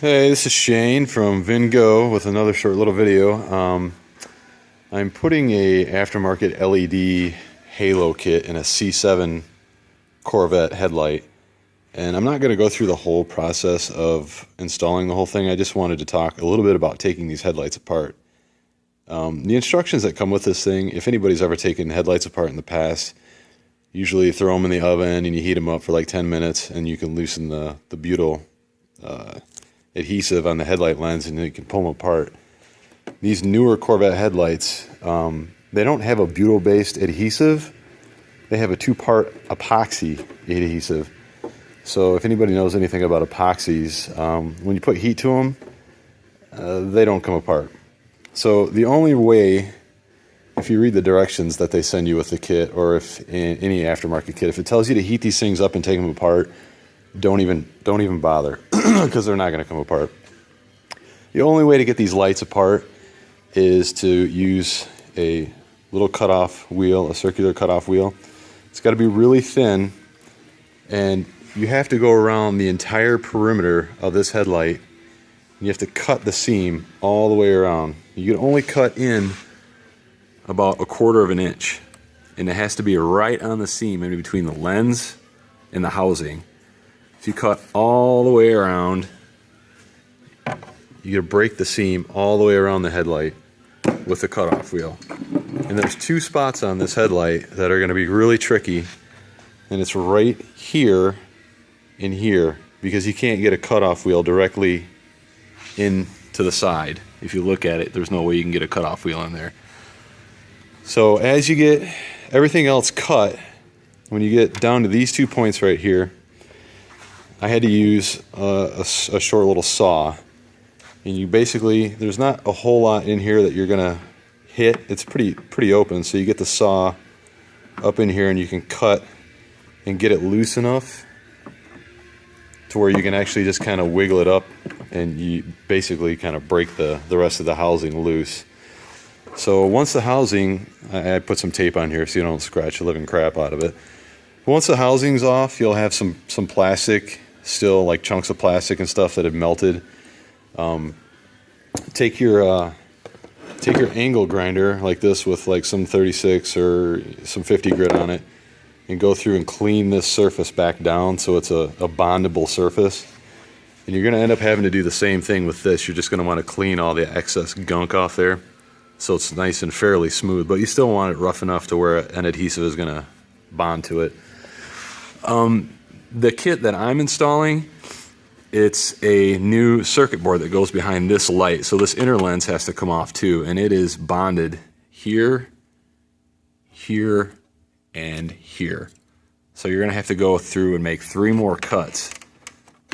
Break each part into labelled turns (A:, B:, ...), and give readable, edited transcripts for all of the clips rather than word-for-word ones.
A: Hey, this is Shane from VinGo with another short little video. I'm putting a aftermarket LED halo kit in a C7 Corvette headlight, and I'm not going to go through the whole process of installing the whole thing. I just wanted to talk a little bit about taking these headlights apart. The instructions that come with this thing, if anybody's ever taken headlights apart in the past, usually you throw them in the oven and you heat them up for like 10 minutes and you can loosen the butyl adhesive on the headlight lens and you can pull them apart. These newer Corvette headlights, they don't have a butyl-based adhesive. They have a two-part epoxy adhesive. So if anybody knows anything about epoxies, when you put heat to them, they don't come apart. So the only way, if you read the directions that they send you with the kit, or if in any aftermarket kit, if it tells you to heat these things up and take them apart, don't even bother, because they're not going to come apart. The only way to get these lights apart is to use a little cutoff wheel, a circular cutoff wheel. It's got to be really thin, and you have to go around the entire perimeter of this headlight, and you have to cut the seam all the way around. You can only cut in about 1/4 of an inch, and it has to be right on the seam in between the lens and the housing. If you cut all the way around, you gotta break the seam all the way around the headlight with the cutoff wheel. And there's two spots on this headlight that are gonna be really tricky, and it's right here and here, because you can't get a cutoff wheel directly in to the side. If you look at it, there's no way you can get a cutoff wheel in there. So as you get everything else cut, when you get down to these 2 points right here, I had to use a short little saw, and you basically, there's not a whole lot in here that you're gonna hit. It's pretty open, so you get the saw up in here and you can cut and get it loose enough to where you can actually just kind of wiggle it up, and you basically kind of break the rest of the housing loose. So once the housing, I put some tape on here so you don't scratch the living crap out of it. Once the housing's off, you'll have some plastic, still like chunks of plastic and stuff that have melted. Take your angle grinder like this with like some 36 or some 50 grit on it, and go through and clean this surface back down so it's a bondable surface. And you're going to end up having to do the same thing with this. You're just going to want to clean all the excess gunk off there so it's nice and fairly smooth, but you still want it rough enough to where an adhesive is going to bond to it. The kit that I'm installing, it's a new circuit board that goes behind this light, so this inner lens has to come off too, and it is bonded here, here, and here. So you're going to have to go through and make 3 more cuts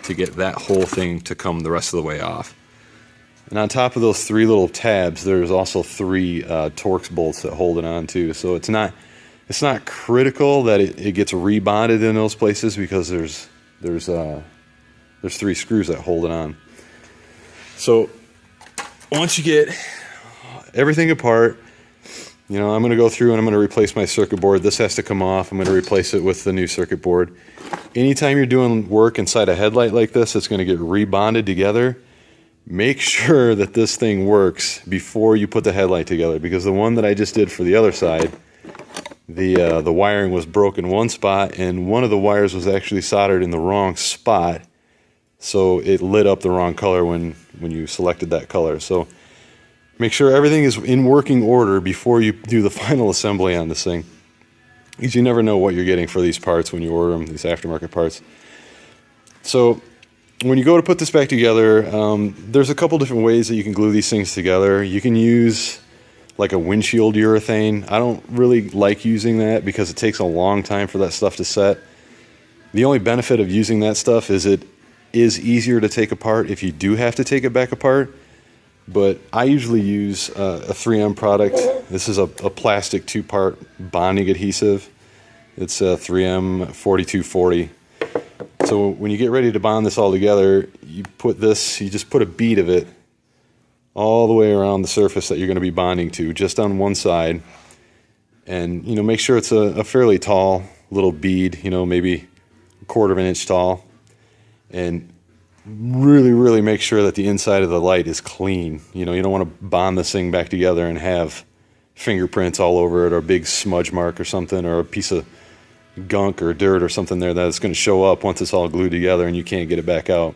A: to get that whole thing to come the rest of the way off. And on top of those 3 little tabs, there's also 3 Torx bolts that hold it on too. So it's not critical that it gets rebonded in those places, because there's 3 screws that hold it on. So once you get everything apart, you know, I'm going to go through and I'm going to replace my circuit board. This has to come off. I'm going to replace it with the new circuit board. Anytime you're doing work inside a headlight like this, it's going to get rebonded together. Make sure that this thing works before you put the headlight together, because the one that I just did for the other side, the wiring was broken one spot, and one of the wires was actually soldered in the wrong spot, so it lit up the wrong color when you selected that color. So make sure everything is in working order before you do the final assembly on this thing, because you never know what you're getting for these parts when you order them, these aftermarket parts. So when you go to put this back together, there's a couple different ways that you can glue these things together. You can use like a windshield urethane. I don't really like using that because it takes a long time for that stuff to set. The only benefit of using that stuff is it is easier to take apart if you do have to take it back apart. But I usually use a 3M product. This is a plastic 2-part bonding adhesive. It's a 3M 4240. So when you get ready to bond this all together, you just put a bead of it all the way around the surface that you're going to be bonding to, just on one side. And, you know, make sure it's a fairly tall little bead, you know, maybe 1/4 of an inch tall. And really make sure that the inside of the light is clean. You know, you don't want to bond this thing back together and have fingerprints all over it, or a big smudge mark or something, or a piece of gunk or dirt or something there that's going to show up once it's all glued together and you can't get it back out.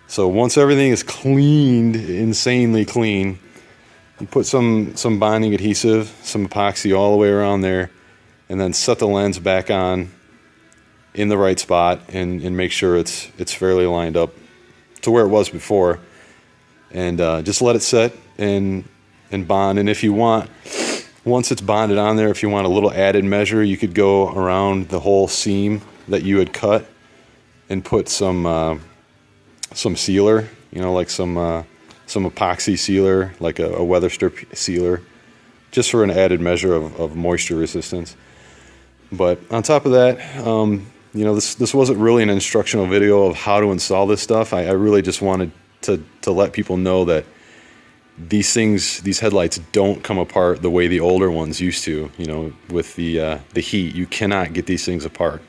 A: So once everything is cleaned, insanely clean, you put some bonding adhesive, some epoxy all the way around there, and then set the lens back on in the right spot and make sure it's fairly lined up to where it was before, and just let it set and bond. And if you want, once it's bonded on there, if you want a little added measure, you could go around the whole seam that you had cut and put some sealer, you know, like some epoxy sealer, like a weather strip sealer, just for an added measure of moisture resistance. But on top of that, you know, this wasn't really an instructional video of how to install this stuff. I really just wanted to let people know that these headlights don't come apart the way the older ones used to. You know, with the heat, you cannot get these things apart.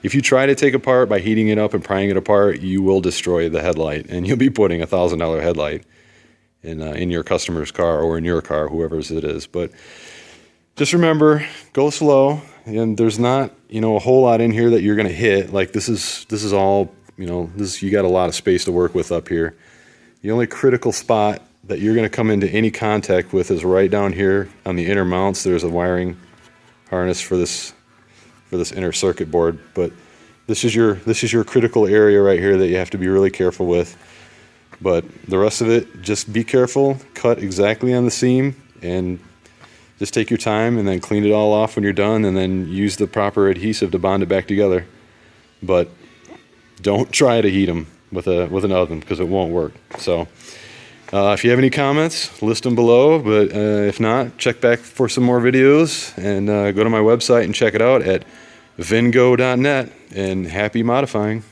A: If you try to take apart by heating it up and prying it apart, you will destroy the headlight, and you'll be putting a $1,000 headlight in your customer's car, or in your car, whoever's it is. But just remember, go slow. And there's not, you know, a whole lot in here that you're going to hit. Like this is all, you know, you got a lot of space to work with up here. The only critical spot that you're going to come into any contact with is right down here on the inner mounts. There's a wiring harness for this inner circuit board, but this is your critical area right here that you have to be really careful with. But the rest of it, just be careful, cut exactly on the seam, and just take your time, and then clean it all off when you're done, and then use the proper adhesive to bond it back together. But don't try to heat them with an oven, because it won't work. So if you have any comments, list them below. But if not, check back for some more videos, and go to my website and check it out at vingo.net. And happy modifying.